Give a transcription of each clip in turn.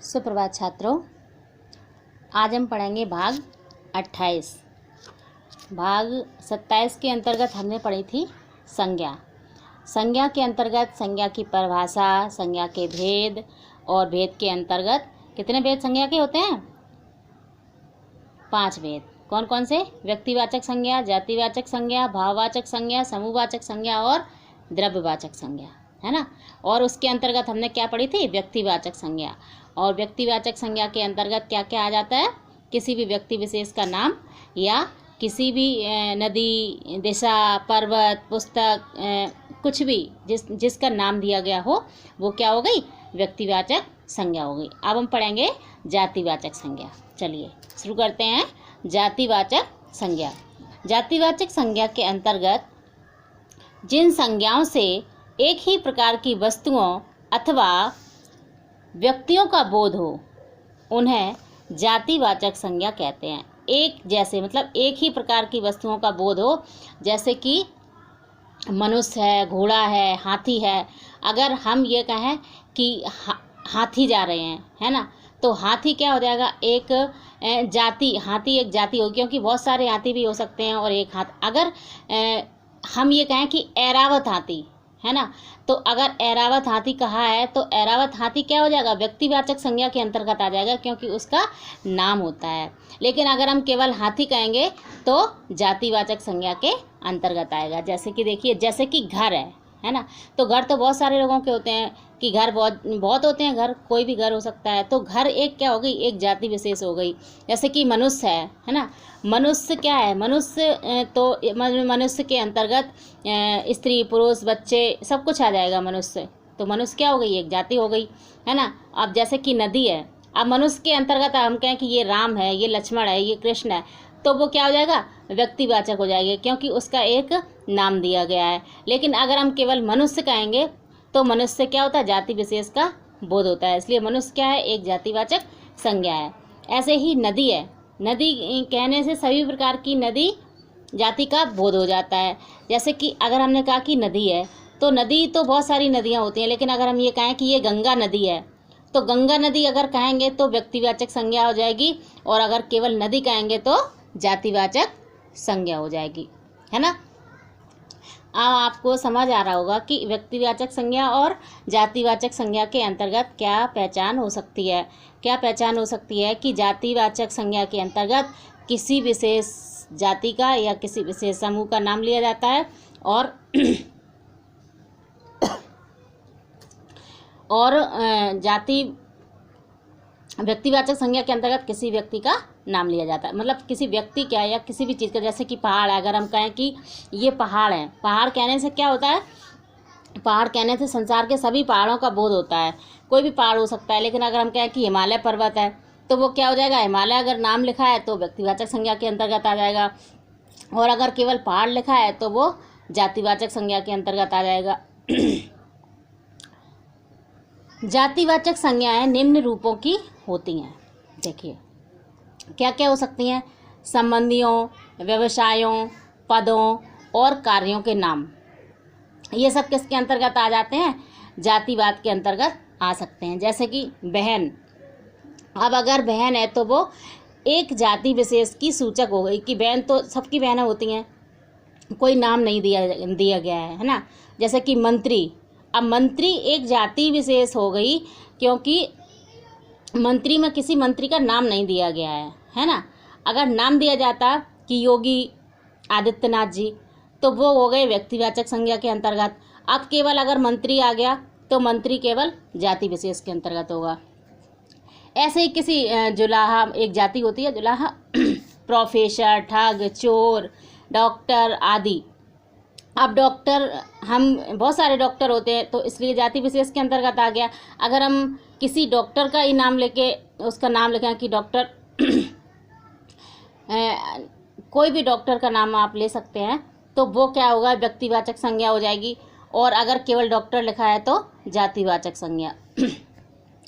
सुप्रभात छात्रों, आज हम पढ़ेंगे भाग 28। भाग 27 के अंतर्गत हमने पढ़ी थी संज्ञा। संज्ञा के अंतर्गत संज्ञा की परिभाषा, संज्ञा के भेद और भेद के अंतर्गत कितने भेद संज्ञा के होते हैं? 5 भेद। कौन कौन से? व्यक्तिवाचक संज्ञा, जातिवाचक संज्ञा, भाववाचक संज्ञा, समूहवाचक संज्ञा और द्रव्यवाचक संज्ञा, है ना। और उसके अंतर्गत हमने क्या पढ़ी थी? व्यक्तिवाचक संज्ञा। और व्यक्तिवाचक संज्ञा के अंतर्गत क्या क्या आ जाता है? किसी भी व्यक्ति विशेष का नाम या किसी भी नदी, दिशा, पर्वत, पुस्तक, कुछ भी जिसका नाम दिया गया हो वो क्या हो गई? व्यक्तिवाचक संज्ञा हो गई। अब हम पढ़ेंगे जातिवाचक संज्ञा। चलिए शुरू करते हैं। जातिवाचक संज्ञा। जातिवाचक संज्ञा के अंतर्गत जिन संज्ञाओं से एक ही प्रकार की वस्तुओं अथवा व्यक्तियों का बोध हो उन्हें जातिवाचक संज्ञा कहते हैं। एक जैसे मतलब एक ही प्रकार की वस्तुओं का बोध हो, जैसे कि मनुष्य है, घोड़ा है, हाथी है। अगर हम ये कहें कि हाथी जा रहे हैं, है ना, तो हाथी क्या हो जाएगा? एक जाति, हाथी एक जाति हो, क्योंकि बहुत सारे हाथी भी हो सकते हैं और एक अगर हम ये कहें कि ऐरावत हाथी, है ना, तो अगर ऐरावत हाथी कहा है तो ऐरावत हाथी क्या हो जाएगा? व्यक्तिवाचक संज्ञा के अंतर्गत आ जाएगा, क्योंकि उसका नाम होता है। लेकिन अगर हम केवल हाथी कहेंगे तो जातिवाचक संज्ञा के अंतर्गत आएगा। जैसे कि देखिए, जैसे कि घर है ना, तो घर तो बहुत सारे लोगों के होते हैं कि घर बहुत होते हैं। घर कोई भी घर हो सकता है, तो घर एक क्या हो गई? एक जाति विशेष हो गई। जैसे कि मनुष्य है ना, मनुष्य क्या है? मनुष्य तो मनुष्य के अंतर्गत स्त्री, पुरुष, बच्चे सब कुछ आ जाएगा। मनुष्य तो मनुष्य क्या हो गई? एक जाति हो गई, है ना। अब जैसे कि नदी है, अब मनुष्य के अंतर्गत हम कहें कि ये राम है, ये लक्ष्मण है, ये कृष्ण है, तो वो क्या हो जाएगा? व्यक्तिवाचक हो जाएगी, क्योंकि उसका एक नाम दिया गया है। लेकिन अगर हम केवल मनुष्य कहेंगे तो मनुष्य क्या होता है? जाति विशेष का बोध होता है, इसलिए मनुष्य क्या है? एक जातिवाचक संज्ञा है। ऐसे ही नदी है, नदी कहने से सभी प्रकार की नदी जाति का बोध हो जाता है। जैसे कि अगर हमने कहा कि नदी है, तो नदी तो बहुत सारी नदियाँ होती हैं, लेकिन अगर हम ये कहें कि ये गंगा नदी है, तो गंगा नदी अगर कहेंगे तो व्यक्तिवाचक संज्ञा हो जाएगी, और अगर केवल नदी कहेंगे तो जातिवाचक संज्ञा हो जाएगी, है ना। अब आपको समझ आ रहा होगा कि व्यक्तिवाचक संज्ञा और जातिवाचक संज्ञा के अंतर्गत क्या पहचान हो सकती है। क्या पहचान हो सकती है कि जातिवाचक संज्ञा के अंतर्गत किसी विशेष जाति का या किसी विशेष समूह का नाम लिया जाता है, और व्यक्तिवाचक संज्ञा के अंतर्गत किसी व्यक्ति का नाम लिया जाता है। मतलब किसी व्यक्ति क्या या किसी भी चीज़ का, जैसे कि पहाड़ है, अगर हम कहें कि ये पहाड़ है, पहाड़ कहने से क्या होता है? पहाड़ कहने से संसार के सभी पहाड़ों का बोध होता है। कोई भी पहाड़ हो सकता है। लेकिन अगर हम कहें कि हिमालय पर्वत है, तो वो क्या हो जाएगा? हिमालय अगर नाम लिखा है तो व्यक्तिवाचक संज्ञा के अंतर्गत आ जाएगा, और अगर केवल पहाड़ लिखा है तो वो जातिवाचक संज्ञा के अंतर्गत आ जाएगा। जातिवाचक संज्ञाएं निम्न रूपों की होती हैं। देखिए क्या क्या हो सकती हैं? संबंधियों, व्यवसायों, पदों और कार्यों के नाम, ये सब किसके अंतर्गत आ जाते हैं? जातिवाद के अंतर्गत आ सकते हैं। जैसे कि बहन, अब अगर बहन है तो वो एक जाति विशेष की सूचक हो गई कि बहन तो सबकी बहनें होती हैं, कोई नाम नहीं दिया गया है ना। जैसे कि मंत्री, अब मंत्री एक जाति विशेष हो गई, क्योंकि मंत्री में किसी मंत्री का नाम नहीं दिया गया है ना। अगर नाम दिया जाता कि योगी आदित्यनाथ जी, तो वो हो गए व्यक्तिवाचक संज्ञा के अंतर्गत। अब केवल अगर मंत्री आ गया तो मंत्री केवल जाति विशेष के अंतर्गत होगा। ऐसे ही किसी जुलाहा, एक जाति होती है जुलाहा, प्रोफेसर, ठग, चोर, डॉक्टर आदि। अब डॉक्टर, हम बहुत सारे डॉक्टर होते हैं, तो इसलिए जाति विशेष के अंतर्गत आ गया। अगर हम किसी डॉक्टर का ही नाम लेके उसका नाम लिखें कि डॉक्टर कोई भी डॉक्टर का नाम आप ले सकते हैं, तो वो क्या होगा? व्यक्तिवाचक संज्ञा हो जाएगी। और अगर केवल डॉक्टर लिखा है तो जातिवाचक संज्ञा।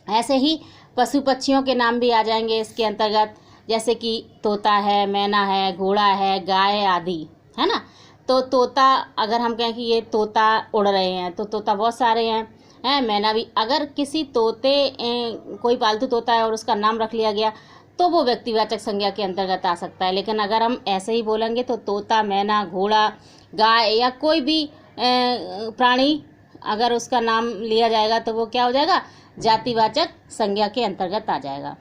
ऐसे ही पशु पक्षियों के नाम भी आ जाएंगे इसके अंतर्गत, जैसे कि तोता है, मैना है, घोड़ा है, गाय आदि, है ना। तो तोता, अगर हम कहें कि ये तोता उड़ रहे हैं, तो तोता बहुत सारे हैं। है, मैना भी। अगर किसी तोते कोई पालतू तोता है और उसका नाम रख लिया गया तो वो व्यक्तिवाचक संज्ञा के अंतर्गत आ सकता है। लेकिन अगर हम ऐसे ही बोलेंगे तो तोता, मैना, घोड़ा, गाय या कोई भी प्राणी अगर उसका नाम लिया जाएगा तो वो क्या हो जाएगा, जातिवाचक संज्ञा के अंतर्गत आ जाएगा।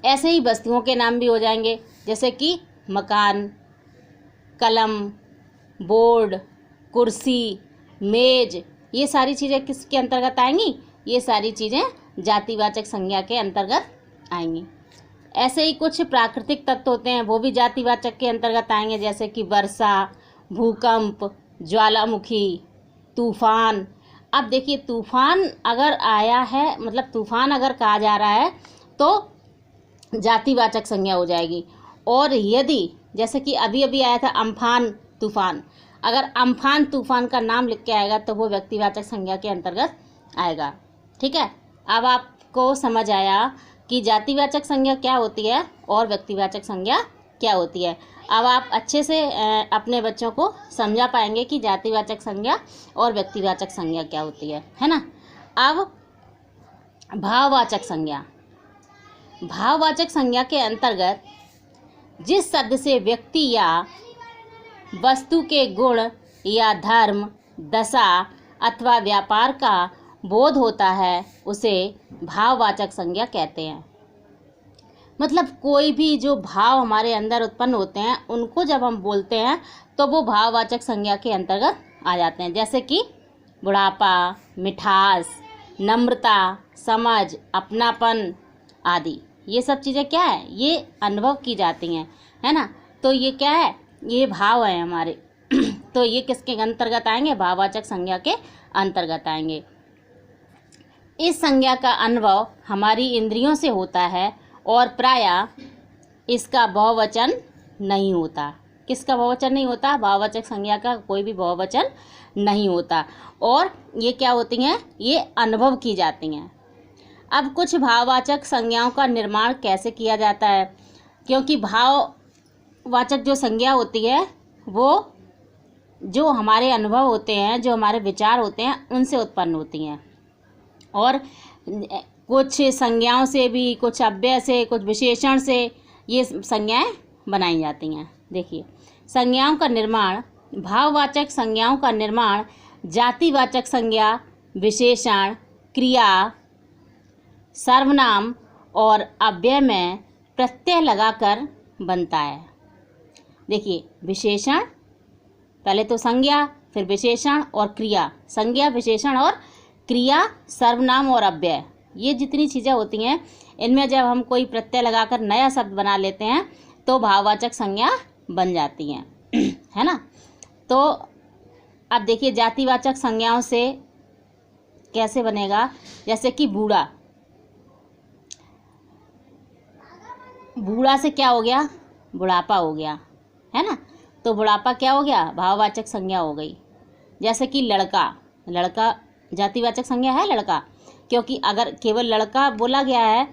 ऐसे ही वस्तुओं के नाम भी हो जाएंगे, जैसे कि मकान, कलम, बोर्ड, कुर्सी, मेज, ये सारी चीज़ें किसके अंतर्गत आएंगी, ये सारी चीज़ें जातिवाचक संज्ञा के अंतर्गत आएंगी। ऐसे ही कुछ प्राकृतिक तत्व होते हैं, वो भी जातिवाचक के अंतर्गत आएंगे, जैसे कि वर्षा, भूकंप, ज्वालामुखी, तूफान। अब देखिए, तूफान अगर आया है, मतलब तूफान अगर कहा जा रहा है तो जातिवाचक संज्ञा हो जाएगी। और यदि जैसे कि अभी अभी आया था अम्फान तूफान, अगर अम्फान तूफान का नाम लिख के आएगा तो वो व्यक्तिवाचक संज्ञा के अंतर्गत आएगा। ठीक है, अब आपको समझ आया कि जातिवाचक संज्ञा क्या होती है और व्यक्तिवाचक संज्ञा क्या होती है। अब आप अच्छे से अपने बच्चों को समझा पाएंगे कि जातिवाचक संज्ञा और व्यक्तिवाचक संज्ञा क्या होती है ना। अब भाववाचक संज्ञा। भाववाचक संज्ञा के अंतर्गत जिस शब्द से व्यक्ति या वस्तु के गुण या धर्म, दशा अथवा व्यापार का बोध होता है उसे भाववाचक संज्ञा कहते हैं। मतलब कोई भी जो भाव हमारे अंदर उत्पन्न होते हैं उनको जब हम बोलते हैं तो वो भाववाचक संज्ञा के अंतर्गत आ जाते हैं, जैसे कि बुढ़ापा, मिठास, नम्रता, समझ, अपनापन आदि। ये सब चीज़ें क्या है, ये अनुभव की जाती हैं, है ना। तो ये क्या है, ये भाव है हमारे तो ये किसके अंतर्गत आएंगे, भाववाचक संज्ञा के अंतर्गत आएंगे। इस संज्ञा का अनुभव हमारी इंद्रियों से होता है और प्रायः इसका बहुवचन नहीं होता। किसका बहुवचन नहीं होता, भाववाचक संज्ञा का कोई भी बहुवचन नहीं होता। और ये क्या होती हैं, ये अनुभव की जाती हैं। अब कुछ भाववाचक संज्ञाओं का निर्माण कैसे किया जाता है, क्योंकि भाववाचक जो संज्ञा होती है वो जो हमारे अनुभव होते हैं, जो हमारे विचार होते हैं, उनसे उत्पन्न होती हैं। और कुछ संज्ञाओं से भी, कुछ अव्यय से, कुछ विशेषण से ये संज्ञाएं बनाई जाती हैं। देखिए, संज्ञाओं का निर्माण, भाववाचक संज्ञाओं का निर्माण जातिवाचक संज्ञा, विशेषण, क्रिया, सर्वनाम और अव्यय में प्रत्यय लगाकर बनता है। देखिए, विशेषण, पहले तो संज्ञा, फिर विशेषण और क्रिया, संज्ञा, विशेषण और क्रिया, सर्वनाम और अव्यय, ये जितनी चीज़ें होती हैं इनमें जब हम कोई प्रत्यय लगाकर नया शब्द बना लेते हैं तो भाववाचक संज्ञा बन जाती हैं है ना। तो अब देखिए, जातिवाचक संज्ञाओं से कैसे बनेगा, जैसे कि बूढ़ा, बूढ़ा से क्या हो गया, बुढ़ापा हो गया, है ना। तो बुढ़ापा क्या हो गया, भाववाचक संज्ञा हो गई। जैसे कि लड़का, लड़का जातिवाचक संज्ञा है लड़का, क्योंकि अगर केवल लड़का बोला गया है,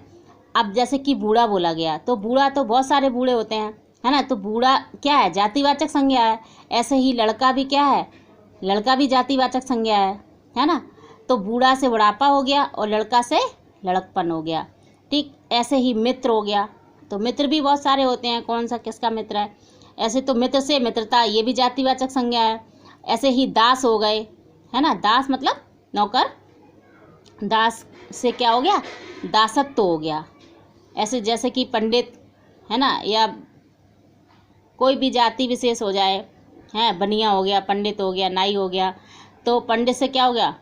अब जैसे कि बूढ़ा बोला गया तो बूढ़ा तो बहुत सारे बूढ़े होते हैं, है ना। तो बूढ़ा क्या है, जातिवाचक संज्ञा है। ऐसे ही लड़का भी क्या है, लड़का भी जातिवाचक संज्ञा है ना। तो बूढ़ा से बुढ़ापा हो गया और लड़का से लड़कपन हो गया। ठीक, ऐसे ही मित्र हो गया, तो मित्र भी बहुत सारे होते हैं, कौन सा किसका मित्र है। ऐसे तो मित्र से मित्रता, ये भी जातिवाचक संज्ञा है। ऐसे ही दास हो गए, है ना, दास मतलब नौकर, दास से क्या हो गया, दासत्व हो गया। ऐसे जैसे कि पंडित, है ना, या कोई भी जाति विशेष हो जाए, हैं, बनिया हो गया, पंडित हो गया, नाई हो गया, तो पंडित से क्या हो गया,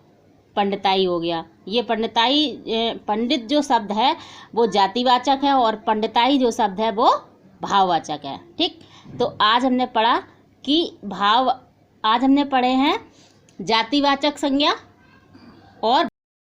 पंडिताई हो गया। ये पंडिताई, पंडित जो शब्द है वो जातिवाचक है और पंडिताई जो शब्द है वो भाववाचक है। ठीक, तो आज हमने पढ़ा कि आज हमने पढ़े हैं जातिवाचक संज्ञा और